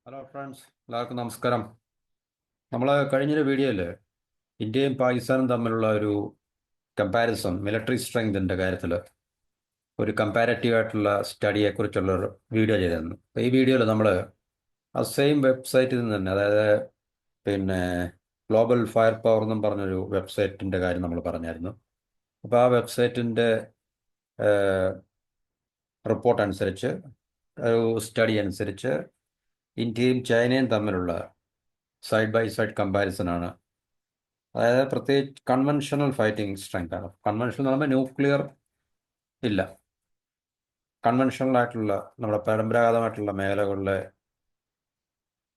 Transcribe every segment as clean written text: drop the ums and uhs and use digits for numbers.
Hello friends, എല്ലാവർക്കും നമസ്കാരം. നമ്മൾ കഴിഞ്ഞൊരു വീഡിയോയിൽ ഇന്ത്യയും പാകിസ്ഥാനും തമ്മിലുള്ള ഒരു കമ്പാരിസൺ, മിലിറ്ററി സ്ട്രെങ്തിൻ്റെ കാര്യത്തിൽ ഒരു കമ്പാരറ്റീവ് ആയിട്ടുള്ള സ്റ്റഡിയെക്കുറിച്ചുള്ള ഒരു വീഡിയോ ചെയ്തിരുന്നു. അപ്പോൾ ഈ വീഡിയോയിൽ നമ്മൾ ആ സെയിം വെബ്സൈറ്റിൽ നിന്ന് തന്നെ, അതായത് പിന്നെ ഗ്ലോബൽ ഫയർ പവർ എന്നും പറഞ്ഞൊരു വെബ്സൈറ്റിൻ്റെ കാര്യം നമ്മൾ പറഞ്ഞായിരുന്നു. അപ്പോൾ ആ വെബ്സൈറ്റിൻ്റെ റിപ്പോർട്ട് അനുസരിച്ച്, ഒരു സ്റ്റഡി അനുസരിച്ച് ഇന്ത്യയും ചൈനയും തമ്മിലുള്ള സൈഡ് ബൈ സൈഡ് കമ്പാരിസൺ ആണ്. അതായത് പ്രത്യേകിച്ച് കൺവെൻഷണൽ ഫൈറ്റിംഗ് സ്ട്രെങ്ത് ആണ്. കൺവെൻഷണൽ എന്ന് പറയുമ്പോൾ ന്യൂക്ലിയർ ഇല്ല. കൺവെൻഷണൽ ആയിട്ടുള്ള നമ്മുടെ പരമ്പരാഗതമായിട്ടുള്ള മേഖലകളിലെ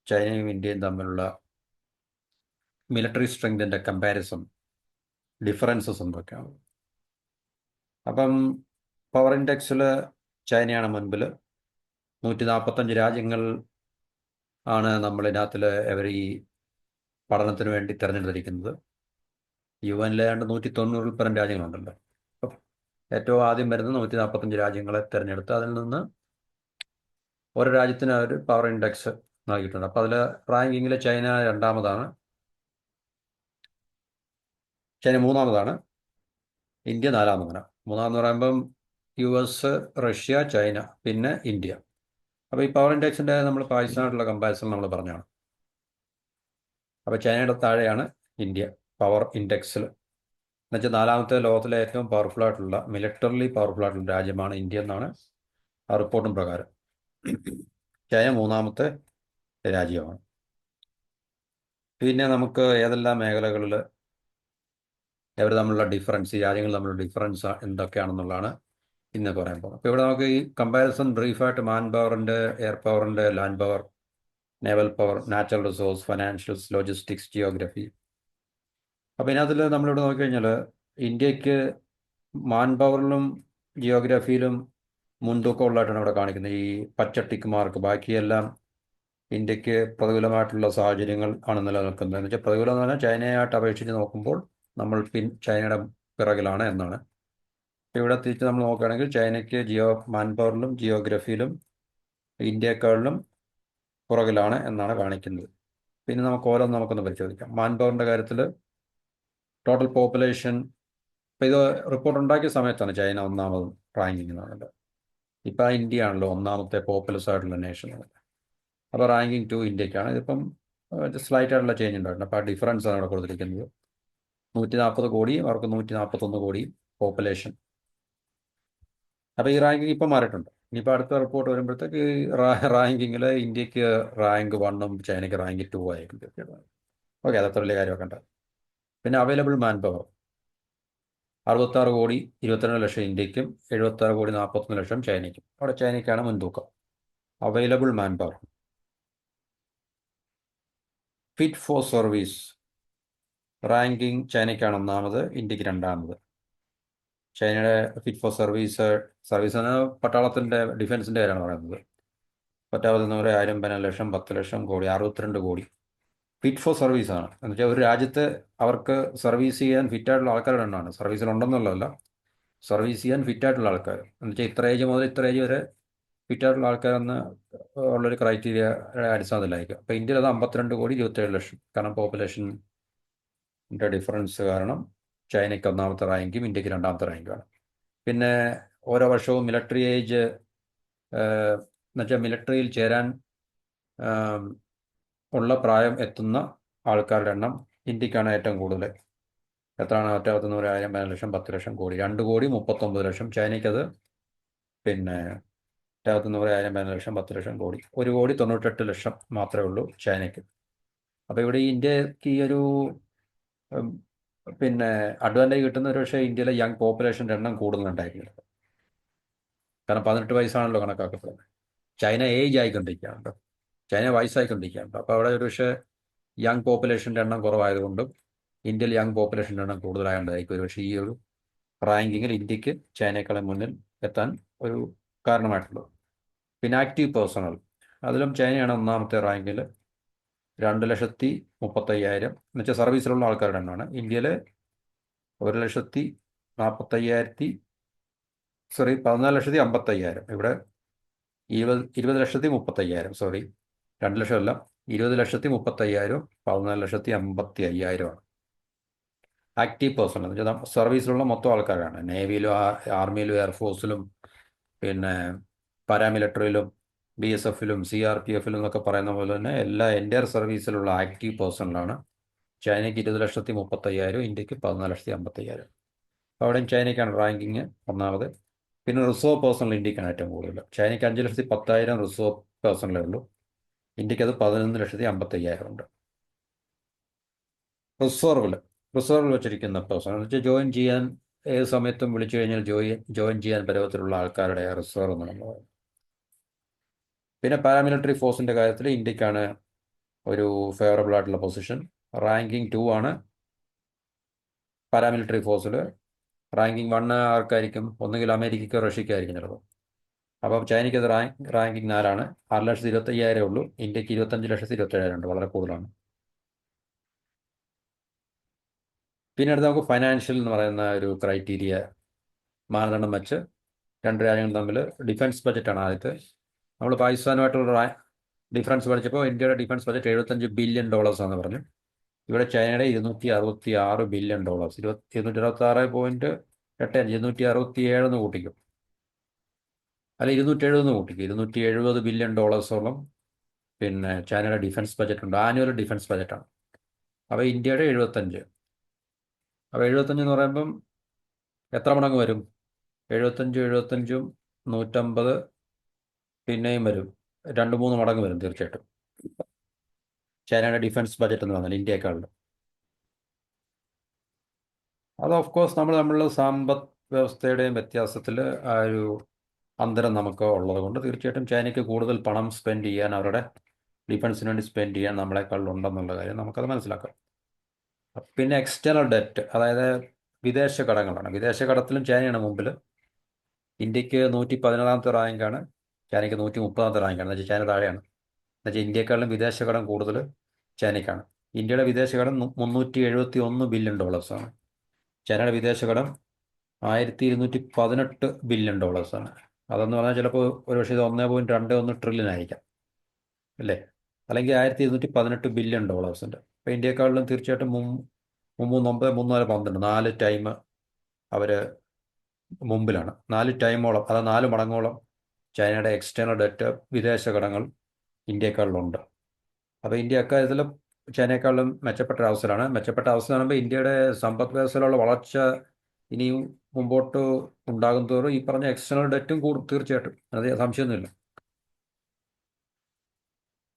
ചൈനയും ഇന്ത്യയും തമ്മിലുള്ള മിലിറ്ററി സ്ട്രെങ്തിൻ്റെ കമ്പാരിസൺ, ഡിഫറൻസസ് എന്തൊക്കെയാണ്. അപ്പം പവർ ഇൻഡെക്സിൽ ചൈനയാണ് മുൻപിൽ. 145 രാജ്യങ്ങൾ ആണ് നമ്മളിതിനകത്തിൽ അവർ ഈ പഠനത്തിന് വേണ്ടി തിരഞ്ഞെടുത്തിരിക്കുന്നത്. UN ഏതാണ്ട് 190 പരം രാജ്യങ്ങളുണ്ടല്ലോ. അപ്പം ഏറ്റവും ആദ്യം വരുന്ന 145 രാജ്യങ്ങളെ തിരഞ്ഞെടുത്ത് അതിൽ നിന്ന് ഓരോ രാജ്യത്തിന് ഒരു പവർ ഇൻഡെക്സ് നൽകിയിട്ടുണ്ട്. അപ്പോൾ അതിൽ റാങ്കിങ്ങിൽ ചൈന രണ്ടാമതാണ്, ചൈന മൂന്നാമതാണ്, ഇന്ത്യ നാലാമതാണ്. മൂന്നാമെന്ന് പറയുമ്പം US, റഷ്യ, ചൈന, പിന്നെ ഇന്ത്യ. അപ്പോൾ ഈ പവർ ഇൻഡെക്സിൻ്റെ നമ്മൾ പാകിസ്ഥാനായിട്ടുള്ള കമ്പാരിസൺ നമ്മൾ പറഞ്ഞാണ്. അപ്പോൾ ചൈനയുടെ താഴെയാണ് ഇന്ത്യ പവർ ഇൻഡെക്സിൽ. എന്നുവെച്ചാൽ നാലാമത്തെ ലോകത്തിലെ ഏറ്റവും പവർഫുൾ ആയിട്ടുള്ള, മിലിറ്ററിലി പവർഫുൾ ആയിട്ടുള്ള രാജ്യമാണ് ഇന്ത്യ എന്നാണ് ആ റിപ്പോർട്ടും പ്രകാരം. ചൈന മൂന്നാമത്തെ രാജ്യമാണ്. പിന്നെ നമുക്ക് ഏതെല്ലാം മേഖലകളിൽ അവർ തമ്മിലുള്ള ഡിഫറൻസ്, ഈ രാജ്യങ്ങൾ തമ്മിലുള്ള ഡിഫറൻസ് എന്തൊക്കെയാണെന്നുള്ളതാണ് ഇന്ന് പറയാൻ പോകുന്നത്. അപ്പോൾ ഇവിടെ നമുക്ക് ഈ കമ്പാരിസൺ ബ്രീഫായിട്ട് മാൻ പവറിൻ്റെ, എയർ പവറിൻ്റെ, land power, naval power, natural resource, financials, logistics, geography. അപ്പോൾ ഇതിനകത്തിൽ നമ്മളിവിടെ നോക്കിക്കഴിഞ്ഞാൽ ഇന്ത്യക്ക് മാൻ പവറിലും ജിയോഗ്രഫിയിലും മുൻതൂക്കമുള്ളതായിട്ടാണ് ഇവിടെ കാണിക്കുന്നത്. ഈ പച്ച ടിക്ക് മാർക്ക്, ബാക്കിയെല്ലാം ഇന്ത്യക്ക് പ്രതികൂലമായിട്ടുള്ള സാഹചര്യങ്ങൾ ആണ് നിലനിൽക്കുന്നത്. എന്ന് വെച്ചാൽ പ്രതികൂലം എന്ന് പറഞ്ഞാൽ ചൈനയായിട്ട് അപേക്ഷിച്ച് നോക്കുമ്പോൾ നമ്മൾ ചൈനയുടെ പിറകിലാണ് എന്നാണ്. ഇവിടെ തിരിച്ച് നമ്മൾ നോക്കുകയാണെങ്കിൽ ചൈനയ്ക്ക് മാൻ പവറിലും ജിയോഗ്രഫിയിലും ഇന്ത്യക്കാളിലും പുറകിലാണ് എന്നാണ് കാണിക്കുന്നത്. പിന്നെ നമുക്ക് ഓരോന്ന് നമുക്കൊന്ന് പരിശോധിക്കാം. മാൻ പവറിൻ്റെ കാര്യത്തിൽ ടോട്ടൽ പോപ്പുലേഷൻ, ഇപ്പോൾ ഇത് റിപ്പോർട്ട് ഉണ്ടാക്കിയ സമയത്താണ് ചൈന ഒന്നാമതും റാങ്കിങ് എന്നുള്ളത്. ഇപ്പം ഇന്ത്യ ആണല്ലോ ഒന്നാമത്തെ പോപ്പുലസ് ആയിട്ടുള്ള നേഷൻ. അപ്പോൾ റാങ്കിങ് 2 ഇന്ത്യക്കാണ്. ഇതിപ്പം സ്ലൈറ്റ് ആയിട്ടുള്ള ചേഞ്ച് ഉണ്ടായിട്ടുണ്ട്. അപ്പോൾ ആ ഡിഫറൻസ് ആണ് ഇവിടെ കൊടുത്തിരിക്കുന്നത്. 140 കോടി, അവർക്ക് 141 കോടി പോപ്പുലേഷൻ. അപ്പോൾ ഈ റാങ്കിങ് ഇപ്പം മാറിയിട്ടുണ്ട്. ഇനിയിപ്പോൾ അടുത്ത റിപ്പോർട്ട് വരുമ്പോഴത്തേക്ക് റാങ്കിങ്ങിൽ ഇന്ത്യക്ക് റാങ്ക് 1ഉം ചൈനയ്ക്ക് റാങ്ക് 2 ആയിരിക്കും. ഓക്കെ, അതത്ര വലിയ കാര്യമൊക്കെ. പിന്നെ അവൈലബിൾ മാൻ പവർ 66 കോടി 22 ലക്ഷം ഇന്ത്യക്കും 76 കോടി 41 ലക്ഷം ചൈനയ്ക്കും. അവിടെ ചൈനയ്ക്കാണ് മുൻതൂക്കം available man power. Fit for service ranking ചൈനയ്ക്കാണ് ഒന്നാമത്, ഇന്ത്യക്ക് രണ്ടാമത്. ചൈനയുടെ ഫിറ്റ് ഫോർ സർവീസ് എന്ന പട്ടാളത്തിൻ്റെ, ഡിഫൻസിൻ്റെ കാര്യമാണ് പറയുന്നത്. പറ്റാവുന്നവരെ 1000, 15 ലക്ഷം, 10 ലക്ഷം കോടി, 62 കോടി ഫിറ്റ് ഫോർ സർവീസാണ്. എന്ന് വെച്ചാൽ ഒരു രാജ്യത്ത് അവർക്ക് സർവീസ് ചെയ്യാൻ ഫിറ്റായിട്ടുള്ള ആൾക്കാരുടെ എണ്ണമാണ്. സർവീസിലുണ്ടെന്നുള്ളതല്ല, സർവീസ് ചെയ്യാൻ ഫിറ്റായിട്ടുള്ള ആൾക്കാർ. എന്ന് വെച്ചാൽ ഇത്ര ഏജ് മുതൽ ഇത്ര ഏജ് വരെ ഫിറ്റായിട്ടുള്ള ആൾക്കാരെന്ന് ഉള്ളൊരു ക്രൈറ്റീരിയ അടിസ്ഥാനത്തിലായിരിക്കും. അപ്പോൾ ഇന്ത്യയിൽ അത് 52 കോടി 27 ലക്ഷം. കാരണം പോപ്പുലേഷൻ്റെ ഡിഫറൻസ് കാരണം ചൈനയ്ക്ക് ഒന്നാമത്തെ റാങ്കും ഇന്ത്യക്ക് രണ്ടാമത്തെ റാങ്കുമാണ്. പിന്നെ ഓരോ വർഷവും മിലിറ്ററി ഏജ്, എന്നുവെച്ചാൽ മിലിറ്ററിയിൽ ചേരാൻ ഉള്ള പ്രായം എത്തുന്ന ആൾക്കാരുടെ എണ്ണം ഇന്ത്യക്കാണ് ഏറ്റവും കൂടുതൽ. എത്രയാണ്? 110, 1000, 15 ലക്ഷം, 10 ലക്ഷം കോടി, 2 കോടി 39 ലക്ഷം. ചൈനയ്ക്കത് പിന്നെ 110, 1000, 15 ലക്ഷം, 10 ലക്ഷം കോടി, 1 കോടി 98 ലക്ഷം മാത്രമേ ഉള്ളൂ ചൈനയ്ക്ക്. അപ്പോൾ ഇവിടെ ഈ ഇന്ത്യക്ക് ഈ ഒരു പിന്നെ അഡ്വാൻറ്റേജ് കിട്ടുന്ന ഒരു പക്ഷേ ഇന്ത്യയിലെ യങ് പോപ്പുലേഷൻ്റെ എണ്ണം കൂടുതലുണ്ടായിരിക്കും. കാരണം 18 വയസ്സാണല്ലോ കണക്കാക്കപ്പെടുന്നത്. ചൈന ഏജ് ആയിക്കൊണ്ടിരിക്കുകയാണ്, ചൈന വയസ്സായിക്കൊണ്ടിരിക്കുകയാണ്. അപ്പോൾ അവിടെ ഒരു പക്ഷേ യങ് പോപ്പുലേഷൻ്റെ എണ്ണം കുറവായതുകൊണ്ടും ഇന്ത്യയിൽ യങ് പോപ്പുലേഷൻ്റെ എണ്ണം കൂടുതലായതുകൊണ്ടായിരിക്കും ഒരു പക്ഷേ ഈ ഒരു റാങ്കിങ്ങിൽ ഇന്ത്യക്ക് ചൈനയെക്കാളും മുന്നിൽ എത്താൻ ഒരു കാരണമായിട്ടുള്ളത്. പിന്നെ ആക്റ്റീവ് പേഴ്സണൽ, അതിലും ചൈനയാണ് ഒന്നാമത്തെ റാങ്കിൽ. 2,35,000 എന്നുവെച്ചാൽ സർവീസിലുള്ള ആൾക്കാരുടെ എണ്ണമാണ്. ഇന്ത്യയിൽ 1,45,000, 14,55,000. ഇവിടെ 20,35,000, സോറി, 2 ലക്ഷമല്ല, 20,35,000, 14,55,000 ആക്റ്റീവ് പേഴ്സൺ എന്ന് വെച്ചാൽ സർവീസിലുള്ള മൊത്തം ആൾക്കാരാണ്. നേവിയിലും ആർമിയിലും എയർഫോഴ്സിലും പിന്നെ പാരാമിലിറ്ററിയിലും BSFിലും CRPFിലും എന്നൊക്കെ പറയുന്ന പോലെ തന്നെ എല്ലാ എൻ്റയർ സർവീസിലുള്ള ആക്റ്റീവ് പേഴ്സണിലാണ്. ചൈനയ്ക്ക് 20,35,000, ഇന്ത്യക്ക് 14,55,000. അപ്പോൾ അവിടെയും ചൈനയ്ക്കാണ് റാങ്കിങ് ഒന്നാമത്. പിന്നെ റിസർവ് പേഴ്സണൽ ഇന്ത്യക്കാണ് ഏറ്റവും കൂടുതൽ. ചൈനയ്ക്ക് 5,10,000 റിസർവ് പേഴ്സണലേ ഉള്ളൂ. ഇന്ത്യക്ക് അത് 11,55,000 ഉണ്ട്. റിസർവിൽ വെച്ചിരിക്കുന്ന പേഴ്സൺ എന്ന് വെച്ചാൽ ജോയിൻ ചെയ്യാൻ ഏത് സമയത്തും വിളിച്ചു കഴിഞ്ഞാൽ ജോയിൻ ചെയ്യാൻ പരുവത്തിലുള്ള ആൾക്കാരുടെ റിസർവ് എന്ന് നമ്മൾ പറയും. പിന്നെ പാരാമിലിറ്ററി ഫോഴ്സിൻ്റെ കാര്യത്തിൽ ഇന്ത്യക്കാണ് ഒരു ഫേവറബിൾ ആയിട്ടുള്ള പൊസിഷൻ. റാങ്കിങ് 2 ആണ് പാരാമിലിറ്ററി ഫോഴ്സിൽ. റാങ്കിങ് 1 ആർക്കായിരിക്കും? ഒന്നുകിൽ അമേരിക്കയ്ക്കോ റഷ്യക്കായിരിക്കും ചിലപ്പോൾ. അപ്പം ചൈനയ്ക്ക് അത് റാങ്കിങ് 4 ആണ്. 6,25,000 ഉള്ളൂ. ഇന്ത്യക്ക് 25,27,000 ഉണ്ട്, വളരെ കൂടുതലാണ്. പിന്നെ അടുത്ത് നമുക്ക് ഫൈനാൻഷ്യൽ എന്ന് പറയുന്ന ഒരു ക്രൈറ്റീരിയ മാനദണ്ഡം വെച്ച് രണ്ട് രാജ്യങ്ങൾ തമ്മിൽ ഡിഫൻസ് ബജറ്റാണ് ആദ്യത്തെ. നമ്മൾ പാകിസ്ഥാനുമായിട്ടുള്ള ഡിഫറൻസ് പഠിച്ചപ്പോൾ ഇന്ത്യയുടെ ഡിഫൻസ് ബജറ്റ് $75 ബില്യൺ ആണെന്ന് പറഞ്ഞു. ഇവിടെ ചൈനയുടെ $266 ബില്യൺ, 266.85, 267 എന്ന് കൂട്ടിക്കും, അല്ല 270 കൂട്ടിക്കും. $270 ബില്യൺ പിന്നെ ചൈനയുടെ ഡിഫൻസ് ബജറ്റ് ഉണ്ട്, ആനുവൽ ഡിഫൻസ് ബജറ്റാണ്. അപ്പോൾ ഇന്ത്യയുടെ 75. അപ്പോൾ 75 എന്ന് പറയുമ്പം എത്ര മടങ്ങ് വരും? 75 150 പിന്നെയും വരും, 2-3 മടങ്ങ് വരും തീർച്ചയായിട്ടും ചൈനയുടെ ഡിഫൻസ് ബജറ്റ് എന്ന് പറഞ്ഞാൽ ഇന്ത്യയെക്കാളും. അത് ഓഫ് കോഴ്സ് നമ്മളുടെ സമ്പദ് വ്യവസ്ഥയുടെയും വ്യത്യാസത്തിൽ ആ ഒരു അന്തരം നമുക്ക് ഉള്ളത് കൊണ്ട് തീർച്ചയായിട്ടും ചൈനയ്ക്ക് കൂടുതൽ പണം സ്പെൻഡ് ചെയ്യാൻ, അവരുടെ ഡിഫൻസിന് വേണ്ടി സ്പെൻഡ് ചെയ്യാൻ നമ്മളെക്കാൾ ഉണ്ടെന്നുള്ള കാര്യം നമുക്കത് മനസ്സിലാക്കാം. പിന്നെ എക്സ്റ്റേണൽ ഡെറ്റ്, അതായത് വിദേശ കടങ്ങളാണ്. വിദേശ കടത്തിലും ചൈനയാണ് മുമ്പിൽ. ഇന്ത്യക്ക് 116ാമത്തെ റാങ്കാണ്, ചൈനയ്ക്ക് 130ാമത്തെ റാങ്കാണ്. എന്ന് വെച്ചാൽ ചൈന താഴെയാണ്. എന്നുവെച്ചാൽ ഇന്ത്യയെക്കാളും വിദേശ കടം കൂടുതൽ ചൈനയ്ക്കാണ്. ഇന്ത്യയുടെ വിദേശ കടം $371 ബില്യൺ ആണ്. ചൈനയുടെ വിദേശ കടം $1,218 ബില്യൺ ആണ്. അതെന്ന് പറഞ്ഞാൽ ചിലപ്പോൾ ഒരുപക്ഷെ ഇത് 1.21 ട്രില്യൺ ആയിരിക്കാം, അല്ലേ? അല്ലെങ്കിൽ 1,218 ബില്യൺ ഉണ്ട്. അപ്പോൾ ഇന്ത്യയെക്കാളിലും തീർച്ചയായിട്ടും 3,9, 4 ടൈം അവർ മുമ്പിലാണ്. 4 ടൈമോളം, അതായത് 4 മടങ്ങോളം ചൈനയുടെ എക്സ്റ്റേണൽ ഡെറ്റ്, വിദേശ കടങ്ങൾ ഇന്ത്യയെക്കാളിലുണ്ട്. അപ്പോൾ ഇന്ത്യ അക്കാര്യത്തിൽ ചൈനയെക്കാളും മെച്ചപ്പെട്ട അവസരമാണ്. മെച്ചപ്പെട്ട അവസരം പറയുമ്പോൾ ഇന്ത്യയുടെ സമ്പദ് വ്യവസ്ഥയിലുള്ള വളർച്ച ഇനിയും മുമ്പോട്ട് ഉണ്ടാകും തോറും ഈ പറഞ്ഞ എക്സ്റ്റേണൽ ഡെറ്റും കൂടും തീർച്ചയായിട്ടും, അത് സംശയമൊന്നുമില്ല.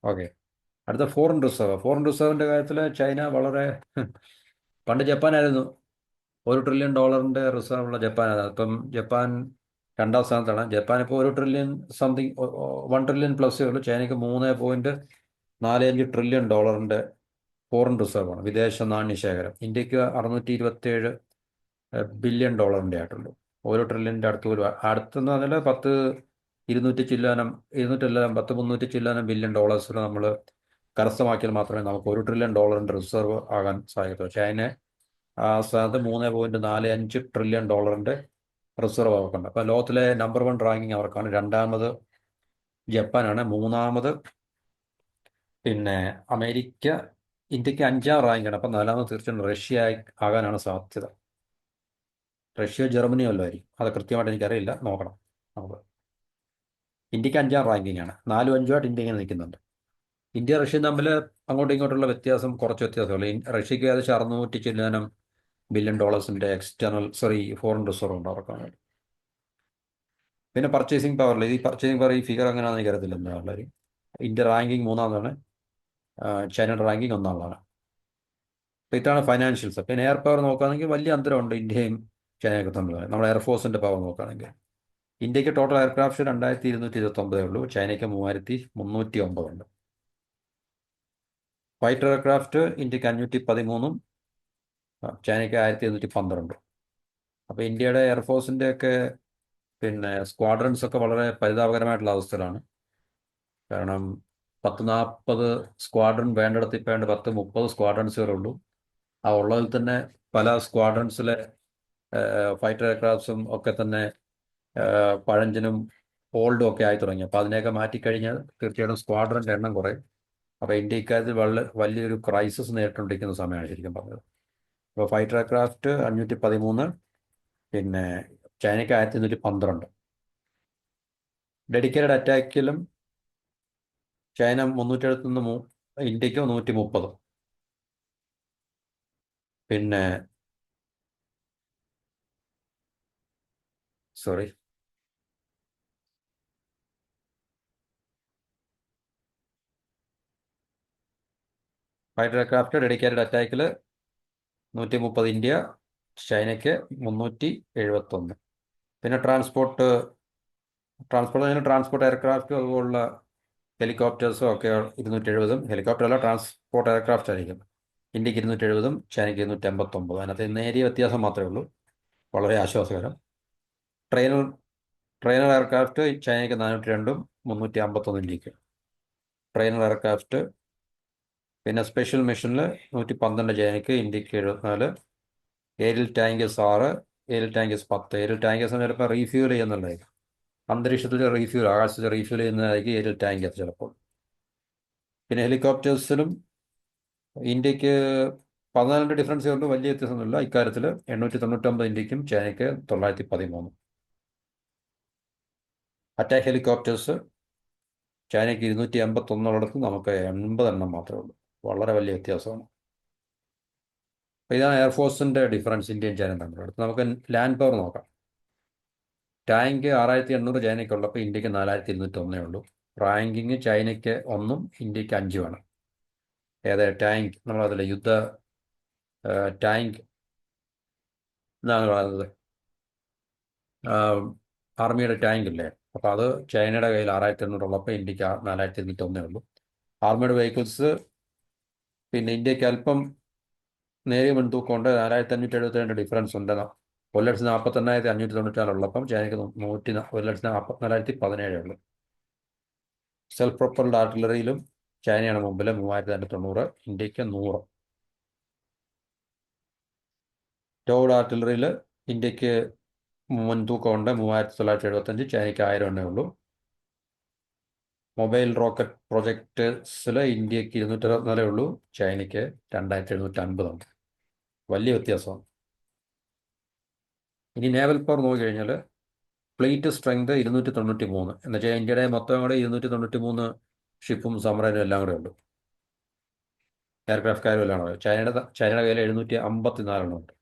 ഓക്കെ, അടുത്ത ഫോറിൻ റിസർവ്. ഫോറിൻ റിസർവിൻ്റെ കാര്യത്തിൽ ചൈന വളരെ പണ്ട് ജപ്പാനായിരുന്നു $1 ട്രില്യൺ റിസർവ് ഉള്ള ജപ്പാനായിരുന്നു. ഇപ്പം ജപ്പാൻ 2ാം സ്ഥാനത്താണ്. ജപ്പാൻ ഇപ്പോൾ 1 ട്രില്യൺ സംതിങ്, 1 ട്രില്യൺ പ്ലസ് ഉള്ളൂ. ചൈനയ്ക്ക് $3.45 ട്രില്യൺ ഫോറിൻ റിസർവാണ്, വിദേശ നാണ്യശേഖരം. ഇന്ത്യക്ക് $627 ബില്യൺ ആയിട്ടുള്ളൂ. 1 ട്രില്യൻ്റെ അടുത്തെന്ന് പറഞ്ഞാൽ 200 ചില്ലാനം, 300 ചില്ലാനം ബില്യൺ നമ്മൾ കരസ്ഥമാക്കിയാൽ മാത്രമേ നമുക്ക് $1 ട്രില്യൺ റിസർവ് ആകാൻ സാധിക്കത്തുള്ളൂ. ചൈന ആ സ്ഥാനത്ത് $3.45 ട്രില്യൺ റിസർവ് അവർക്കുണ്ട്. അപ്പോൾ ലോകത്തിലെ നമ്പർ 1 റാങ്കിങ് അവർക്കാണ്. 2ാമത് ജപ്പാനാണ്. 3ാമത് പിന്നെ അമേരിക്ക. ഇന്ത്യക്ക് 5ാം റാങ്കാണ്. അപ്പം 4ാമത് തീർച്ചയായും റഷ്യ ആകാനാണ് സാധ്യത. റഷ്യ ജർമ്മനിയോ അല്ലായിരിക്കും, അത് കൃത്യമായിട്ട് എനിക്കറിയില്ല, നോക്കണം നമുക്ക്. ഇന്ത്യക്ക് 5ാം റാങ്കിങ് ആണ്. 4ഉം 5ഉം ആയിട്ട് ഇന്ത്യ ഇങ്ങനെ നിൽക്കുന്നുണ്ട്. ഇന്ത്യ റഷ്യ തമ്മിൽ അങ്ങോട്ടും ഇങ്ങോട്ടുള്ള വ്യത്യാസം കുറച്ച് വ്യത്യാസമുള്ളൂ. റഷ്യക്ക് ഏകദേശം 600 ചില്ലാനം ബില്യൺ ഫോറിൻ റിസർവ് ഉണ്ട് അവർക്കാണ്. പിന്നെ പർച്ചേസിംഗ് പവറിൽ, ഈ പർച്ചേസിംഗ് പവർ, ഈ ഫിഗർ എങ്ങനെയാണെന്ന് എനിക്കറിയത്തില്ല എന്താണുള്ളത്. ഇന്ത്യ റാങ്കിങ് 3ാമതാണ്, ചൈനയുടെ റാങ്കിങ് 1ാമതാണ്. അപ്പോൾ ഇതാണ് ഫൈനാൻഷ്യൽസ്. പിന്നെ എയർ പവർ നോക്കുകയാണെങ്കിൽ വലിയ അന്തരമുണ്ട് ഇന്ത്യയും ചൈനയൊക്കെ തമ്മിൽ. നമ്മൾ എയർഫോഴ്സിൻ്റെ പവർ നോക്കുകയാണെങ്കിൽ ഇന്ത്യക്ക് ടോട്ടൽ എയർക്രാഫ്റ്റ് 2,229 ഉള്ളൂ, ചൈനയ്ക്ക് 3,309 ഉണ്ട്. ഫൈറ്റർ എയർക്രാഫ്റ്റ് ഇന്ത്യക്ക് 513, ചൈനയ്ക്ക് 1,212. അപ്പോൾ ഇന്ത്യയുടെ എയർഫോഴ്സിൻ്റെയൊക്കെ പിന്നെ സ്ക്വാഡ്രൻസ് ഒക്കെ വളരെ പരിതാപകരമായിട്ടുള്ള അവസ്ഥയിലാണ്. കാരണം 10-40 സ്ക്വാഡ്രൺ വേണ്ടിടത്ത് ഇപ്പോൾ 10-30 സ്ക്വാഡ്രൻസുകളേ ഉള്ളൂ. ആ ഉള്ളതിൽ തന്നെ പല സ്ക്വാഡ്രൻസിലെ ഫൈറ്റർ എയർക്രാഫ്റ്റ്സും ഒക്കെ തന്നെ പഴഞ്ചനും ഓൾഡും ഒക്കെ ആയി തുടങ്ങി. അപ്പോൾ അതിനെയൊക്കെ മാറ്റിക്കഴിഞ്ഞാൽ തീർച്ചയായിട്ടും സ്ക്വാഡ്രൻ്റെ എണ്ണം കുറയും. അപ്പോൾ ഇന്ത്യ ഇക്കാര്യത്തിൽ വലിയൊരു ക്രൈസിസ് നേരിട്ടുകൊണ്ടിരിക്കുന്ന സമയമാണ് ശരിക്കും പറഞ്ഞത്. അപ്പോൾ ഫൈറ്റർ എയർക്രാഫ്റ്റ് 513, പിന്നെ ചൈനയ്ക്ക് 1112. ഡെഡിക്കേറ്റഡ് അറ്റാക്കിലും ചൈന 371, ഇന്ത്യക്ക് 130. പിന്നെ സോറി, ഫൈറ്റർ എയർക്രാഫ്റ്റ് ഡെഡിക്കേറ്റഡ് അറ്റാക്കിൽ 130 ഇന്ത്യ, ചൈനയ്ക്ക് 371. പിന്നെ ട്രാൻസ്പോർട്ട് എയർക്രാഫ്റ്റും അതുപോലുള്ള ഹെലികോപ്റ്റേഴ്സും ഒക്കെ 270. ഹെലികോപ്റ്റർ അല്ല, ട്രാൻസ്പോർട്ട് എയർക്രാഫ്റ്റ് ആയിരിക്കും. ഇന്ത്യക്ക് 270, ചൈനയ്ക്ക് 289. അതിനകത്ത് നേരിയ വ്യത്യാസം മാത്രമേ ഉള്ളൂ, വളരെ ആശ്വാസകരം. ട്രെയിനർ ട്രെയിനർ എയർക്രാഫ്റ്റ് ചൈനയ്ക്ക് 402, 351 ഇന്ത്യക്ക് ട്രെയിനർ എയർക്രാഫ്റ്റ്. പിന്നെ സ്പെഷ്യൽ മിഷനിൽ 112 ചൈനയ്ക്ക്, ഇന്ത്യക്ക് 74. എയറിൽ ടാങ്കേഴ്സ് 6, എയറിൽ ടാങ്കേഴ്സ് 10. എയറിൽ ടാങ്കേഴ്സ് ചിലപ്പോൾ റീഫ്യൂൽ ചെയ്യുന്നുണ്ടായിരിക്കും, അന്തരീക്ഷത്തിൽ റീഫ്യൂൽ, ആകാശത്തിൽ റീഫ്യൂൽ ചെയ്യുന്നതായിരിക്കും എയറിൽ ടാങ്കേഴ്സ് ചിലപ്പോൾ. പിന്നെ ഹെലികോപ്റ്റേഴ്സിലും ഇന്ത്യക്ക് 14 ഡിഫറൻസേ ഉള്ളൂ, വലിയ വ്യത്യാസമൊന്നുമില്ല ഇക്കാര്യത്തിൽ. 899 ഇന്ത്യക്കും, ചൈനയ്ക്ക് 913. അറ്റാക്ക് ഹെലികോപ്റ്റേഴ്സ് ചൈനയ്ക്ക് 281 നമുക്ക് 80 മാത്രമേ ഉള്ളൂ, വളരെ വലിയ വ്യത്യാസമാണ്. അപ്പോൾ ഇതാണ് എയർഫോഴ്സിൻ്റെ ഡിഫറൻസ് ഇന്ത്യയും ചൈനയും തമ്മിൽ. അടുത്ത് നമുക്ക് ലാൻഡ് പവർ നോക്കാം. ടാങ്ക് 6800 ചൈനയ്ക്കുള്ളപ്പോൾ ഇന്ത്യക്ക് 4201 ഉള്ളൂ. റാങ്കിങ് ചൈനയ്ക്ക് 1, ഇന്ത്യക്ക് 5. ടാങ്ക് നമ്മളതിൽ ടാങ്ക് എന്നാണ് പറയുന്നത്, ആർമിയുടെ ടാങ്ക് ഇല്ലേ, അപ്പോൾ അത് ചൈനയുടെ കയ്യിൽ 6800 ഉള്ളപ്പോൾ ഇന്ത്യക്ക് 4201 ഉള്ളൂ. ആർമിയുടെ വെഹിക്കിൾസ് പിന്നെ ഇന്ത്യക്ക് അല്പം നേരിയ മുൻതൂക്കമുണ്ട്, 4572 ഡിഫറൻസ് ഉണ്ട്. 1,48,594 ഉള്ളപ്പം ചൈനയ്ക്ക് 1,44,017 ഉള്ളൂ. സെൽഫ് പ്രൊപ്പൽഡ് ആർട്ടിലറിയിലും ചൈനയാണ് മുമ്പിൽ, 3290, ഇന്ത്യക്ക് 100. ടോഡ് ആർട്ടിലറിയിൽ ഇന്ത്യക്ക് മുൻതൂക്കമുണ്ട്, 3975, ചൈനയ്ക്ക് 1000 ഉള്ളൂ. മൊബൈൽ റോക്കറ്റ് പ്രൊജക്ടേഴ്സിൽ ഇന്ത്യക്ക് 264 ഉള്ളൂ, ചൈനയ്ക്ക് 2750 വലിയ വ്യത്യാസമാണ്. ഇനി നേവൽ പവർ നോക്കിക്കഴിഞ്ഞാൽ ഫ്ലീറ്റ് സ്ട്രെങ്ത് 293, എന്നുവെച്ചാൽ ഇന്ത്യയുടെ മൊത്തം കൂടെ 293 ഷിപ്പും സബ്മറൈനും എല്ലാം കൂടെ ഉള്ളൂ. എയർക്രാഫ്റ്റ് കാര്യം എല്ലാം കൂടെ ചൈനയുടെ കയ്യിൽ 754 ഉണ്ട്.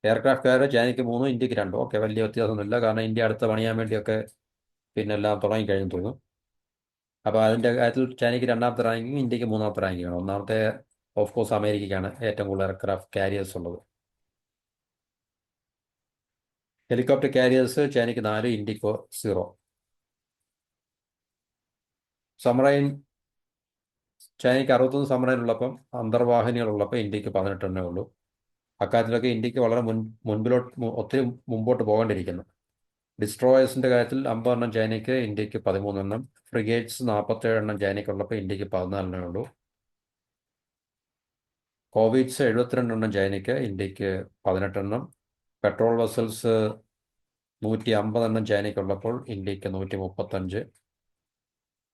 എയർക്രാഫ്റ്റ് കാര് ചൈനയ്ക്ക് 3, ഇന്ത്യക്ക് 2. ഓക്കെ, വലിയ വ്യത്യാസമൊന്നുമില്ല, കാരണം ഇന്ത്യ അടുത്ത് പണിയാൻ വേണ്ടിയൊക്കെ പിന്നെ എല്ലാം തുടങ്ങിക്കഴിഞ്ഞു തോന്നുന്നു. അപ്പോൾ അതിൻ്റെ കാര്യത്തിൽ ചൈനയ്ക്ക് 2ാമത്തെ റാങ്കിങ്, ഇന്ത്യക്ക് 3ാമത്തെ റാങ്കിങ്ങാണ്. ഒന്നാമത്തെ ഓഫ് കോഴ്സ് അമേരിക്കയ്ക്കാണ് ഏറ്റവും കൂടുതൽ എയർക്രാഫ്റ്റ് കാരിയേഴ്സ് ഉള്ളത്. ഹെലികോപ്റ്റർ കാരിയേഴ്സ് ചൈനയ്ക്ക് 4, ഇന്ത്യക്ക് 0. സബ്മറൈൻ ചൈനയ്ക്ക് 61 സബ്മറൈൻ ഉള്ളപ്പം, അന്തർവാഹിനികളുള്ളപ്പോൾ ഇന്ത്യക്ക് 18 ഉള്ളൂ. അക്കാര്യത്തിലൊക്കെ ഇന്ത്യക്ക് വളരെ ഒത്തിരി മുമ്പോട്ട് പോകേണ്ടിയിരിക്കുന്നു. ഡിസ്ട്രോയേഴ്സിൻ്റെ കാര്യത്തിൽ 50 ചൈനയ്ക്ക്, ഇന്ത്യക്ക് 13. ഫ്രിഗേറ്റ്സ് 47 ചൈനയ്ക്കുള്ളപ്പോൾ ഇന്ത്യക്ക് 14 ഉള്ളൂ. കോവിറ്റ്സ് 72 ചൈനയ്ക്ക്, ഇന്ത്യക്ക് 18. പെട്രോൾ വെസൽസ് 150 ചൈനയ്ക്കുള്ളപ്പോൾ ഇന്ത്യക്ക് 135,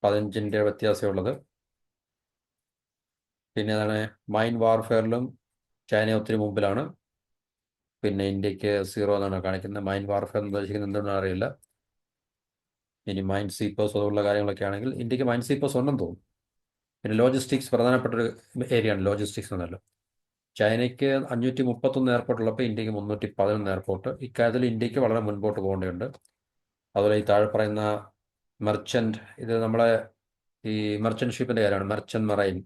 15 വ്യത്യാസമുള്ളത്. പിന്നെ അതാണ് മൈൻ വാർഫെയറിലും ചൈന ഒത്തിരി മുമ്പിലാണ്, പിന്നെ ഇന്ത്യക്ക് 0 എന്നാണ് കാണിക്കുന്നത്. മൈൻ വാർഫെയർ എന്ന് ഉദ്ദേശിക്കുന്നത് എന്തെന്ന് അറിയില്ല. ഇനി മൈൻ സ്വീപ്പേഴ്സ് അതുള്ള കാര്യങ്ങളൊക്കെ ആണെങ്കിൽ ഇന്ത്യക്ക് മൈൻ സ്വീപ്പേഴ്സ് ഉണ്ടെന്ന് തോന്നുന്നു. പിന്നെ ലോജിസ്റ്റിക്സ് പ്രധാനപ്പെട്ടൊരു ഏരിയയാണ് ലോജിസ്റ്റിക്സ് എന്നല്ലോ. ചൈനയ്ക്ക് 531 എയർപോർട്ട് ഉള്ളപ്പോൾ ഇന്ത്യക്ക് 311 എയർപോർട്ട്. ഇക്കാര്യത്തിൽ ഇന്ത്യക്ക് വളരെ മുൻപോട്ട് പോകേണ്ടതുണ്ട്. അതുപോലെ ഈ താഴെ പറയുന്ന മെർച്ചൻ്റ്, ഇത് നമ്മളെ ഈ മെർച്ചൻ്റ് ഷിപ്പിൻ്റെ കാര്യമാണ്, മെർച്ചൻ്റ് മറൈൻ.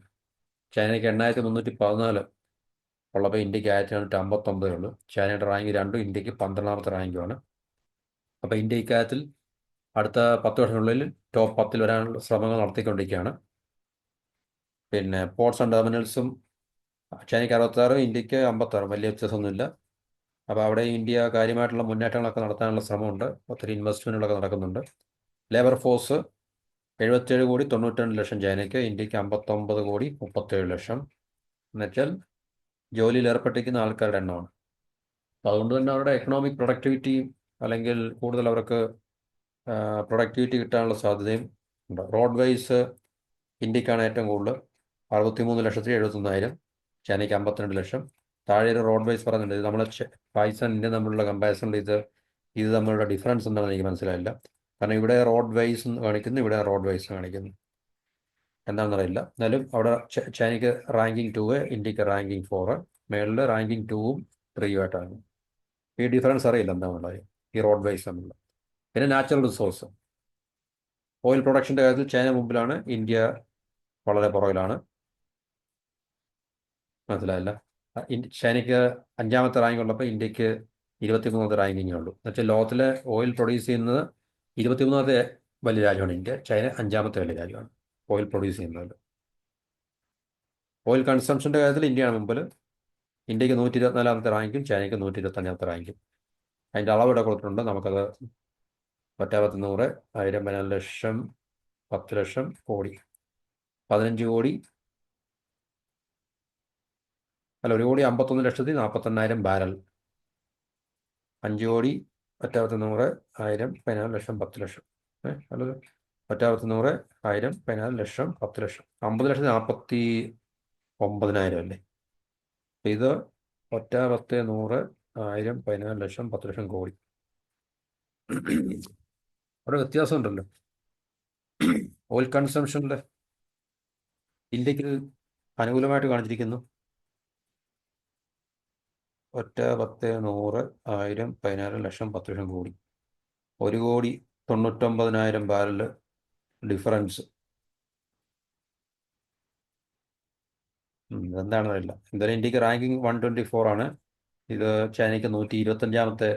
ചൈനയ്ക്ക് 8314 ഉള്ളപ്പോൾ ഇന്ത്യക്ക് 1959 ഉള്ളൂ. ചൈനയുടെ റാങ്ക് 2, ഇന്ത്യക്ക് 12ാമത്തെ റാങ്കുമാണ്. അപ്പോൾ ഇന്ത്യ ഇക്കാര്യത്തിൽ അടുത്ത 10 വർഷത്തിനുള്ളിൽ ടോപ്പ് 10 വരാനുള്ള ശ്രമങ്ങൾ നടത്തിക്കൊണ്ടിരിക്കുകയാണ്. പിന്നെ പോർട്സ് ആൻഡ് ടെർമിനൽസും ചൈനയ്ക്ക് 66, ഇന്ത്യക്ക് 56, വലിയ വ്യത്യാസമൊന്നുമില്ല. അപ്പോൾ അവിടെ ഇന്ത്യ കാര്യമായിട്ടുള്ള മുന്നേറ്റങ്ങളൊക്കെ നടത്താനുള്ള ശ്രമമുണ്ട്, ഒത്തിരി ഇൻവെസ്റ്റ്മെൻറ്റുകളൊക്കെ നടക്കുന്നുണ്ട്. ലേബർ ഫോഴ്സ് 77,92,00,000 ചൈനയ്ക്ക്, ഇന്ത്യക്ക് 59,37,00,000. എന്നുവെച്ചാൽ ജോലിയിൽ ഏർപ്പെട്ടിരിക്കുന്ന ആൾക്കാരുടെ എണ്ണമാണ്. അപ്പോൾ അതുകൊണ്ട് തന്നെ അവരുടെ എക്കണോമിക് പ്രൊഡക്ടിവിറ്റി, അല്ലെങ്കിൽ കൂടുതൽ അവർക്ക് പ്രൊഡക്ടിവിറ്റി കിട്ടാനുള്ള സാധ്യതയും ഉണ്ട്. റോഡ് വൈസ് ഇന്ത്യക്കാണ് ഏറ്റവും കൂടുതൽ 63,71,000, ചൈനയ്ക്ക് 52,00,000. താഴെ ഒരു റോഡ് വൈസ് പറയുന്നുണ്ട്. ഇത് നമ്മൾ പാകിസ്ഥാൻ ഇന്ത്യ തമ്മിലുള്ള കമ്പാരിസണിൽ ഇത് തമ്മിലുള്ള ഡിഫറൻസ് എന്താണെന്ന് എനിക്ക് മനസ്സിലായില്ല. കാരണം ഇവിടെ റോഡ് വൈസ് കാണിക്കുന്നു, ഇവിടെ റോഡ് വൈസ് കാണിക്കുന്നു, എന്താണെന്നറിയില്ല. എന്നാലും അവിടെ ചൈനയ്ക്ക് റാങ്കിങ് 2, ഇന്ത്യക്ക് റാങ്കിങ് 4, മേളിൽ റാങ്കിങ് 2ഉം 3ഉം ആയിട്ടാണ്. ഈ ഡിഫറൻസ് അറിയില്ല എന്താണെന്നുള്ളത്, ഈ റോഡ് വൈസ് തമ്മിലുള്ള. പിന്നെ നാച്ചുറൽ റിസോഴ്സ്, ഓയിൽ പ്രൊഡക്ഷൻ്റെ കാര്യത്തിൽ ചൈന മുമ്പിലാണ്, ഇന്ത്യ വളരെ പുറകിലാണ്. മനസ്സിലായില്ല. ചൈനയ്ക്ക് 5ാമത്തെ റാങ്ക് ഉള്ളപ്പോൾ ഇന്ത്യക്ക് 23ാമത്തെ റാങ്കിങ്ങേ ഉള്ളൂ. എന്നുവെച്ചാൽ ലോകത്തിലെ ഓയിൽ പ്രൊഡ്യൂസ് ചെയ്യുന്നത് 23ാമത്തെ വലിയ രാജ്യമാണ് ഇന്ത്യ. ചൈന 5ാമത്തെ വലിയ രാജ്യമാണ് ഓയിൽ പ്രൊഡ്യൂസ് ചെയ്യുന്നത്. ഓയിൽ കൺസംഷൻ്റെ കാര്യത്തിൽ ഇന്ത്യയാണ് മുമ്പിൽ. ഇന്ത്യക്ക് 124ാമത്തെ റാങ്കും ചൈനയ്ക്ക് 125ാമത്തെ റാങ്കും. അതിൻ്റെ അളവ് ഇവിടെ കൊടുത്തിട്ടുണ്ട്. നമുക്കത് 100, 100, 1000, 14 ലക്ഷം, 10 ലക്ഷം, കോടി, 15 കോടി, അല്ല 1,51,48,000 ബാരൽ, 5 കോടി, 100, 100, 1000, 14 ലക്ഷം, 10 ലക്ഷം, അല്ലത് 100, 100, 1000, 14 ലക്ഷം, 10 ലക്ഷം, 50,49,000 അല്ലേ. ഇത് 100, 10, 100, 1000, 14 ലക്ഷം, 10 ലക്ഷം കോടി. അവിടെ വ്യത്യാസമുണ്ടല്ലോ. ഓയിൽ കൺസംഷനിൽ ഇന്ത്യക്ക് അനുകൂലമായിട്ട് കാണിച്ചിരിക്കുന്നു. 100, 10, 100, 1000, 14 ലക്ഷം, 10 ലക്ഷം കോടി, 1,99,000 ബാരൽ ഡിഫറൻസ്. എന്താണെന്ന് അറിയില്ല. എന്തായാലും ഇന്ത്യക്ക് റാങ്കിങ് 124 ആണ്. ഇത് ചൈനയ്ക്ക് 125ാമത്തെ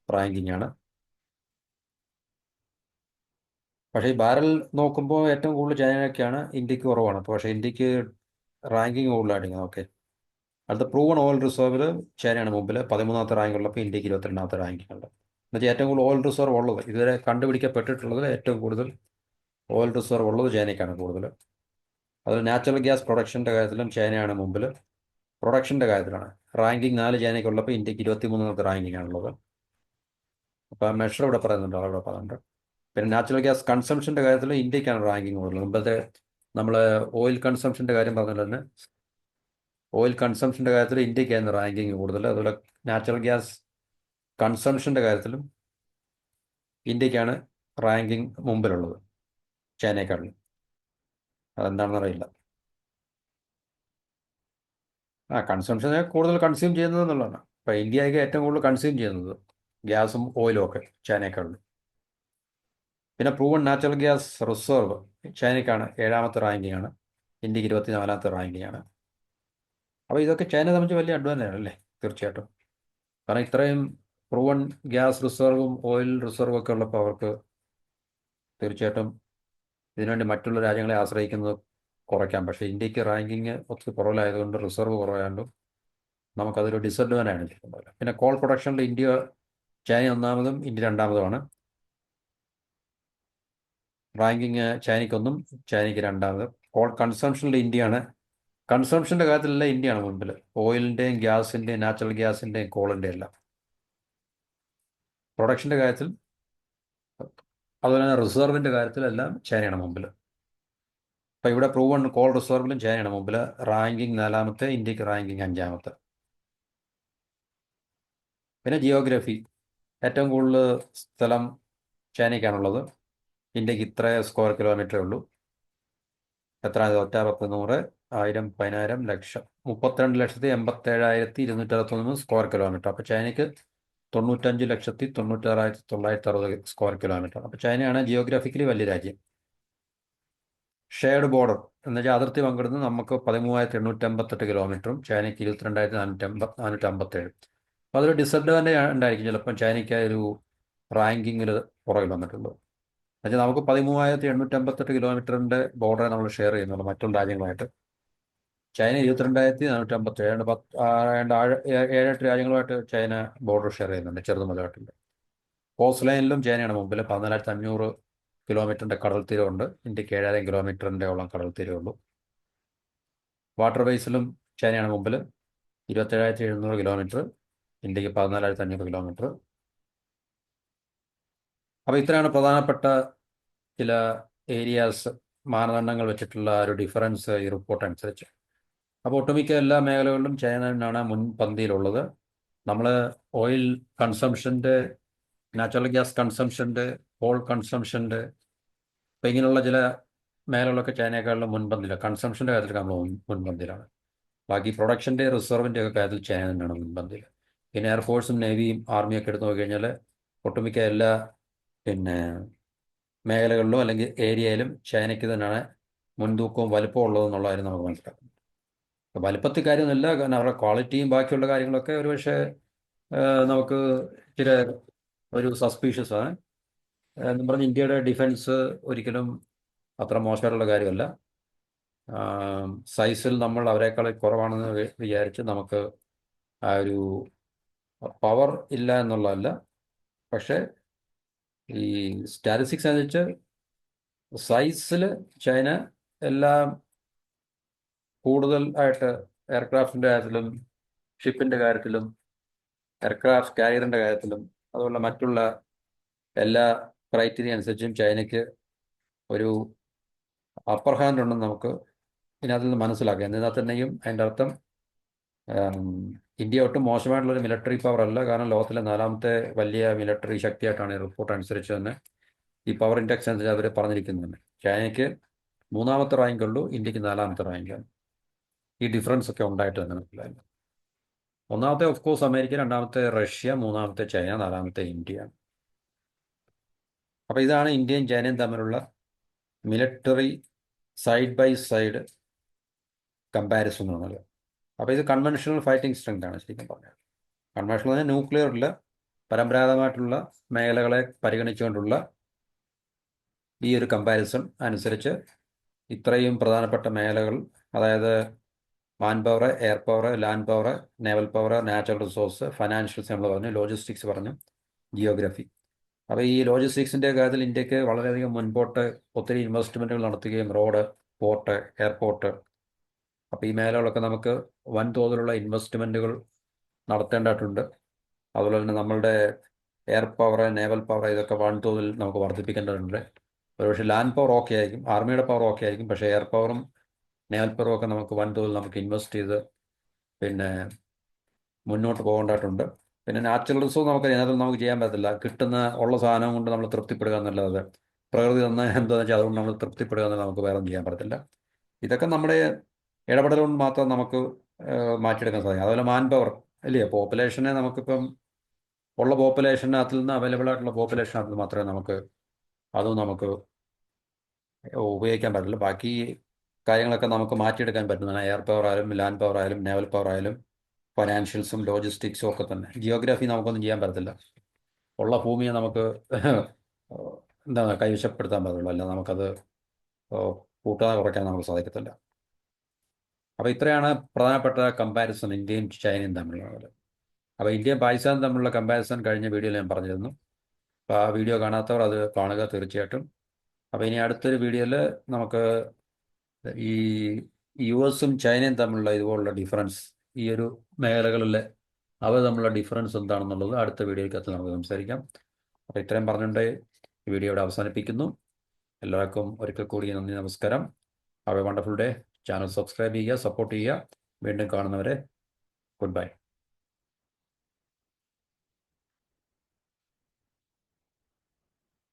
റാങ്കിങ് ആണ്. പക്ഷേ ഈ ബാരൽ നോക്കുമ്പോൾ ഏറ്റവും കൂടുതൽ ചൈനയ്ക്കാണ്, ഇന്ത്യക്ക് കുറവാണ്. പക്ഷേ ഇന്ത്യക്ക് റാങ്കിങ് കൂടുതലായിരിക്കും. ഓക്കെ, അടുത്ത പ്രൂവൺ ഓയിൽ റിസർവിൽ ചൈനയാണ് മുമ്പിൽ, 13ാമത്തെ റാങ്ക് ഉള്ളപ്പോൾ ഇന്ത്യക്ക് 22ാമത്തെ റാങ്കിങ് ഉണ്ട്. എന്നുവെച്ചാൽ ഏറ്റവും കൂടുതൽ ഓയിൽ റിസർവ് ഉള്ളത്, ഇതുവരെ കണ്ടുപിടിക്കപ്പെട്ടിട്ടുള്ളത് ഏറ്റവും കൂടുതൽ ഓയിൽ റിസർവ് ഉള്ളത് ചൈനയ്ക്കാണ് കൂടുതൽ. അതിൽ നാച്ചുറൽ ഗ്യാസ് പ്രൊഡക്ഷൻ്റെ കാര്യത്തിലും ചൈനയാണ് മുമ്പിൽ. പ്രൊഡക്ഷൻ്റെ കാര്യത്തിലാണ് റാങ്കിങ് 4 ചൈനയ്ക്കുള്ളപ്പോൾ ഇന്ത്യക്ക് 23ാമത്തെ റാങ്കിങ് ആണുള്ളത്. അപ്പോൾ മെഷർ ഇവിടെ പറയുന്നുണ്ട്, അവിടെ പറയുന്നുണ്ട്. പിന്നെ നാച്ചുറൽ ഗ്യാസ് കൺസംഷൻ്റെ കാര്യത്തിൽ ഇന്ത്യക്കാണ് റാങ്കിങ് കൂടുതൽ. മുമ്പത്തെ നമ്മൾ ഓയിൽ കൺസംഷൻ്റെ കാര്യം പറഞ്ഞല്ലോ തന്നെ, ഓയിൽ കൺസംഷൻ്റെ കാര്യത്തിൽ ഇന്ത്യക്കാണ് റാങ്കിങ് കൂടുതൽ. അതുപോലെ നാച്ചുറൽ ഗ്യാസ് കൺസംഷൻ്റെ കാര്യത്തിലും ഇന്ത്യക്കാണ് റാങ്കിങ് മുമ്പിലുള്ളത് ചൈനയെക്കാളിലും. അതെന്താണെന്ന് അറിയില്ല. കൺസംഷനെ കൂടുതൽ കൺസ്യൂം ചെയ്യുന്നത് എന്നുള്ളതാണ്. ഇപ്പോൾ ഇന്ത്യക്ക് ഏറ്റവും കൂടുതൽ കൺസ്യൂം ചെയ്യുന്നത് ഗ്യാസും ഓയിലും ഒക്കെ ചൈനയെക്കാളും. പിന്നെ പ്രൂവൺ നാച്ചുറൽ ഗ്യാസ് റിസർവ് ചൈനയ്ക്കാണ് 7ാമത്തെ റാങ്കിങ് ആണ്, ഇന്ത്യക്ക് 24ാമത്തെ റാങ്കിങ് ആണ്. അപ്പോൾ ഇതൊക്കെ ചൈന സംബന്ധിച്ച് വലിയ അഡ്വാൻറ്റേജ് ആണല്ലേ, തീർച്ചയായിട്ടും. കാരണം ഇത്രയും പ്രൂവൺ ഗ്യാസ് റിസർവും ഓയിൽ റിസർവും ഒക്കെ ഉള്ളപ്പോൾ അവർക്ക് തീർച്ചയായിട്ടും ഇതിനുവേണ്ടി മറ്റുള്ള രാജ്യങ്ങളെ ആശ്രയിക്കുന്നത് കുറയ്ക്കാം. പക്ഷേ ഇന്ത്യക്ക് റാങ്കിങ് ഒത്തിരി കുറവിലായതുകൊണ്ട്, റിസർവ് കുറവായതുകൊണ്ടും നമുക്കതൊരു ഡിസഡ്വാൻറ്റേജ് ആണ് ഇരിക്കുന്നത്. പിന്നെ കോൾ പ്രൊഡക്ഷനിൽ ചൈന 1ാമതും ഇന്ത്യ 2ാമതുമാണ്. റാങ്കിങ് ചൈനയ്ക്ക് 1, ചൈനയ്ക്ക് 2ാമത്. കോൾ കൺസംഷനിൽ ഇന്ത്യയാണ്, കൺസംഷൻ്റെ കാര്യത്തിലെല്ലാം ഇന്ത്യയാണ് മുൻപിൽ, ഓയിലിൻ്റെയും ഗ്യാസിൻ്റെയും നാച്ചുറൽ ഗ്യാസിൻ്റെയും കോളിൻ്റെയും എല്ലാം. പ്രൊഡക്ഷൻ്റെ കാര്യത്തിൽ അതുപോലെ തന്നെ റിസർവിൻ്റെ കാര്യത്തിലെല്ലാം ചൈനയാണ് മുമ്പിൽ. അപ്പോൾ ഇവിടെ പ്രൂവൺ കോൾ റിസർവിലും ചൈനയാണ് മുമ്പിൽ, റാങ്കിങ് 4ാമത്തെ, ഇന്ത്യക്ക് റാങ്കിങ് 5ാമത്തെ. പിന്നെ ജിയോഗ്രഫി, ഏറ്റവും കൂടുതൽ സ്ഥലം ചൈനയ്ക്കാണുള്ളത്. ഇന്ത്യക്ക് ഇത്ര സ്ക്വയർ കിലോമീറ്ററേ ഉള്ളൂ. എത്ര? 100, 10, 100, 1000, 14 ലക്ഷം, 32,87,261 സ്ക്വയർ കിലോമീറ്റർ. അപ്പോൾ ചൈനയ്ക്ക് 95,96,960 സ്ക്വയർ കിലോമീറ്റർ. അപ്പോൾ ചൈനയാണ് ജിയോഗ്രാഫിക്കലി വലിയ രാജ്യം. ഷെയർഡ് ബോർഡർ എന്ന് വെച്ചാൽ അതിർത്തി പങ്കിടുന്നത് നമുക്ക് 13,858 കിലോമീറ്ററും ചൈനയ്ക്ക് 22,457. അപ്പോൾ അതൊരു ഡിസഡ്വാൻറ്റേജ് ഉണ്ടായിരിക്കും ചിലപ്പം ചൈനയ്ക്ക് ഒരു റാങ്കിങ്ങിൽ പുറകിൽ വന്നിട്ടുള്ളത്. എന്നുവെച്ചാൽ നമുക്ക് 13,858 കിലോമീറ്ററിൻ്റെ ബോർഡറെ നമ്മൾ ഷെയർ ചെയ്യുന്നുള്ളൂ മറ്റുള്ള രാജ്യങ്ങളുമായിട്ട്. ചൈന 22,457, 7-8 രാജ്യങ്ങളുമായിട്ട് ചൈന ബോർഡർ ഷെയർ ചെയ്യുന്നുണ്ട്, ചെറുതും വലുതായിട്ടുണ്ട്. കോസ്റ്റ് ലൈനിലും ചൈനയാണ് മുമ്പിൽ, 14,500 കിലോമീറ്ററിൻ്റെ കടൽ തീരമുണ്ട്. ഇന്ത്യക്ക് 7,000 കിലോമീറ്ററിൻ്റെ ഓളം കടൽ തീരമുള്ളൂ. വാട്ടർ ബേസിലും ചൈനയാണ് മുമ്പിൽ, 27,700 കിലോമീറ്റർ, ഇന്ത്യക്ക് 14,500 കിലോമീറ്റർ. അപ്പോൾ ഇത്രയാണ് പ്രധാനപ്പെട്ട ചില ഏരിയാസ് മാനദണ്ഡങ്ങൾ വെച്ചിട്ടുള്ള ഒരു ഡിഫറൻസ് ഈ റിപ്പോർട്ട് അനുസരിച്ച്. അപ്പോൾ ഒട്ടുമിക്ക എല്ലാ മേഖലകളിലും ചൈന തന്നെയാണ് മുൻപന്തിയിലുള്ളത്. നമ്മൾ ഓയിൽ കൺസംഷൻ്റെ, നാച്ചുറൽ ഗ്യാസ് കൺസംഷൻ്റെ, കോൾ കൺസംഷൻ്റെ, അപ്പോൾ ഇങ്ങനെയുള്ള ചില മേഖലകളൊക്കെ ചൈനയെക്കാളും മുൻപന്തിയിലാണ്. കൺസംഷൻ്റെ കാര്യത്തിൽ നമ്മൾ മുൻപന്തിയിലാണ്. ബാക്കി പ്രൊഡക്ഷൻ്റെ റിസർവിൻ്റെ ഒക്കെ കാര്യത്തിൽ ചൈന തന്നെയാണ് മുൻപന്തിയിൽ. പിന്നെ എയർഫോഴ്സും നേവിയും ആർമിയൊക്കെ എടുത്തു നോക്കിക്കഴിഞ്ഞാൽ ഒട്ടുമിക്ക എല്ലാ പിന്നെ മേഖലകളിലും അല്ലെങ്കിൽ ഏരിയയിലും ചൈനയ്ക്ക് തന്നെയാണ് മുൻതൂക്കവും വലുപ്പവും ഉള്ളതെന്നുള്ള കാര്യം നമുക്ക് മനസ്സിലാക്കും. വലുപ്പത്തിൽ കാര്യമൊന്നുമില്ല, കാരണം അവരുടെ ക്വാളിറ്റിയും ബാക്കിയുള്ള കാര്യങ്ങളൊക്കെ ഒരുപക്ഷെ നമുക്ക് ഇച്ചിരി ഒരു സസ്പീഷ്യസ് ആണ്. എന്നും പറഞ്ഞ് ഇന്ത്യയുടെ ഡിഫൻസ് ഒരിക്കലും അത്ര മോശമായിട്ടുള്ള കാര്യമല്ല. സൈസിൽ നമ്മൾ അവരെക്കാൾ കുറവാണെന്ന് വിചാരിച്ച് നമുക്ക് ആ ഒരു പവർ ഇല്ല എന്നുള്ളതല്ല. പക്ഷേ ഈ സ്റ്റാറ്റിസ്റ്റിക്സ് അനുസരിച്ച് സൈസിൽ ചൈന എല്ലാം കൂടുതൽ ആയിട്ട് എയർക്രാഫ്റ്റിൻ്റെ കാര്യത്തിലും ഷിപ്പിൻ്റെ കാര്യത്തിലും എയർക്രാഫ്റ്റ് കാരിയറിൻ്റെ കാര്യത്തിലും അതുപോലെ മറ്റുള്ള എല്ലാ ക്രൈറ്റീരിയ അനുസരിച്ചും ചൈനയ്ക്ക് ഒരു അപ്പർ ഹാൻഡ് ഉണ്ടെന്ന് നമുക്ക് ഇതിനകത്ത് നിന്ന് മനസ്സിലാക്കാം. എന്നാൽ തന്നെയും അതിൻ്റെ അർത്ഥം ഇന്ത്യ ഒട്ടും മോശമായിട്ടുള്ളൊരു മിലിറ്ററി പവർ അല്ല. കാരണം ലോകത്തിലെ 4ാമത്തെ വലിയ മിലിറ്ററി ശക്തിയായിട്ടാണ് ഈ റിപ്പോർട്ട് അനുസരിച്ച് തന്നെ, ഈ പവർ ഇൻഡെക്സ് അനുസരിച്ച് അവർ പറഞ്ഞിരിക്കുന്നത്. ചൈനയ്ക്ക് 3ാമത്തെ റാങ്കുള്ളൂ, ഇന്ത്യക്ക് 4ാമത്തെ റാങ്കാണ്. ഈ ഡിഫറൻസ് ഒക്കെ ഉണ്ടായിട്ട് തന്നെ മനസ്സിലായില്ല. 1ാമത്തെ ഓഫ് കോഴ്സ് അമേരിക്ക, 2ാമത്തെ റഷ്യ, 3ാമത്തെ ചൈന, 4ാമത്തെ ഇന്ത്യ. അപ്പോൾ ഇതാണ് ഇന്ത്യയും ചൈനയും തമ്മിലുള്ള military side by side comparison എന്ന് പറയുന്നത്. അപ്പോൾ ഇത് കൺവെൻഷണൽ ഫൈറ്റിംഗ് സ്ട്രെങ്ത് ആണ് ശരിക്കും പറഞ്ഞാൽ. കൺവെൻഷണൽ പറഞ്ഞാൽ ന്യൂക്ലിയറിൽ പരമ്പരാഗതമായിട്ടുള്ള മേഖലകളെ പരിഗണിച്ചുകൊണ്ടുള്ള ഈ ഒരു കമ്പാരിസൺ അനുസരിച്ച് ഇത്രയും പ്രധാനപ്പെട്ട മേഖലകൾ, അതായത് man power, air power, land power, naval power, natural resource, financials നമ്മൾ പറഞ്ഞു, ലോജിസ്റ്റിക്സ് പറഞ്ഞു, ജിയോഗ്രഫി. അപ്പോൾ ഈ ലോജിസ്റ്റിക്സിൻ്റെ കാര്യത്തിൽ ഇന്ത്യക്ക് വളരെയധികം മുൻപോട്ട് ഒത്തിരി ഇൻവെസ്റ്റ്മെൻറ്റുകൾ നടത്തുകയും റോഡ്, പോർട്ട്, എയർപോർട്ട്, അപ്പോൾ ഈ മേഖലകളൊക്കെ നമുക്ക് വൻതോതിലുള്ള ഇൻവെസ്റ്റ്മെൻറ്റുകൾ നടത്തേണ്ടതായിട്ടുണ്ട്. അതുപോലെ തന്നെ നമ്മളുടെ എയർ പവർ, നേവൽ പവർ ഇതൊക്കെ വൻതോതിൽ നമുക്ക് വർദ്ധിപ്പിക്കേണ്ടതുണ്ട്. ഒരുപക്ഷെ ലാൻഡ് പവർ ഓക്കെ ആയിരിക്കും, ആർമിയുടെ പവർ ഓക്കെ ആയിരിക്കും, പക്ഷേ എയർ പവറും നേവൽ പവറും ഒക്കെ നമുക്ക് വൻതോതിൽ നമുക്ക് ഇൻവെസ്റ്റ് ചെയ്ത് പിന്നെ മുന്നോട്ട് പോകേണ്ടതായിട്ടുണ്ട്. പിന്നെ നാച്ചുറൽ റിസോഴ്സ് നമുക്ക് അതിനകത്ത് നമുക്ക് ചെയ്യാൻ പറ്റത്തില്ല. കിട്ടുന്ന ഉള്ള സാധനം കൊണ്ട് നമ്മൾ തൃപ്തിപ്പെടുക എന്നുള്ളത്, പ്രകൃതി തന്ന എന്താണെന്ന് വെച്ചാൽ അതുകൊണ്ട് നമ്മൾ തൃപ്തിപ്പെടുക എന്നുള്ളത് നമുക്ക് വേറെ ചെയ്യാൻ പറ്റത്തില്ല. ഇതൊക്കെ നമ്മുടെ ഇടപെടൽ കൊണ്ട് മാത്രം നമുക്ക് മാറ്റിയെടുക്കാൻ സാധിക്കും. അതുപോലെ മാൻ പവർ അല്ലേ, പോപ്പുലേഷനെ നമുക്കിപ്പം ഉള്ള പോപ്പുലേഷനകത്തിൽ നിന്ന് അവൈലബിൾ ആയിട്ടുള്ള പോപ്പുലേഷനകത്ത് നിന്ന് മാത്രമേ നമുക്ക് അതും നമുക്ക് ഉപയോഗിക്കാൻ പറ്റില്ല. ബാക്കി കാര്യങ്ങളൊക്കെ നമുക്ക് മാറ്റിയെടുക്കാൻ പറ്റുന്നതാണ്. എയർ പവർ ആയാലും ലാൻഡ് പവർ ആയാലും നേവൽ പവർ ആയാലും ഫൈനാൻഷ്യൽസും ലോജിസ്റ്റിക്സും ഒക്കെ തന്നെ. ജിയോഗ്രഫി നമുക്കൊന്നും ചെയ്യാൻ പറ്റത്തില്ല. ഉള്ള ഭൂമിയെ നമുക്ക് എന്താണ് കൈവശപ്പെടുത്താൻ പറ്റുള്ളൂ, അല്ല നമുക്കത് കൂട്ടാതെ കുറയ്ക്കാൻ നമുക്ക് സാധിക്കത്തില്ല. അപ്പോൾ ഇത്രയാണ് പ്രധാനപ്പെട്ട കമ്പാരിസൺ ഇന്ത്യയും ചൈനയും തമ്മിലുള്ളത്. അപ്പോൾ ഇന്ത്യയും പാകിസ്ഥാനും തമ്മിലുള്ള കമ്പാരിസൺ കഴിഞ്ഞ വീഡിയോയിൽ ഞാൻ പറഞ്ഞിരുന്നു. അപ്പോൾ ആ വീഡിയോ കാണാത്തവർ അത് കാണുക തീർച്ചയായിട്ടും. അപ്പോൾ ഇനി അടുത്തൊരു വീഡിയോയിൽ നമുക്ക് ഈ US-ഉം ചൈനയും തമ്മിലുള്ള ഇതുപോലുള്ള ഡിഫറൻസ്, ഈ ഒരു മേഖലകളിൽ അവ തമ്മിലുള്ള ഡിഫറൻസ് എന്താണെന്നുള്ളത് അടുത്ത വീഡിയോയ്ക്കകത്ത് നമുക്ക് സംസാരിക്കാം. അപ്പോൾ ഇത്രയും പറഞ്ഞുകൊണ്ട് ഈ വീഡിയോ ഇവിടെ അവസാനിപ്പിക്കുന്നു. എല്ലാവർക്കും ഒരിക്കൽ കൂടി നന്ദി, നമസ്കാരം. Have A wonderful day. Channel subscribe ചെയ്യുക, സപ്പോർട്ട് ചെയ്യുക. വീണ്ടും കാണുന്നവരെ ഗുഡ് ബൈ.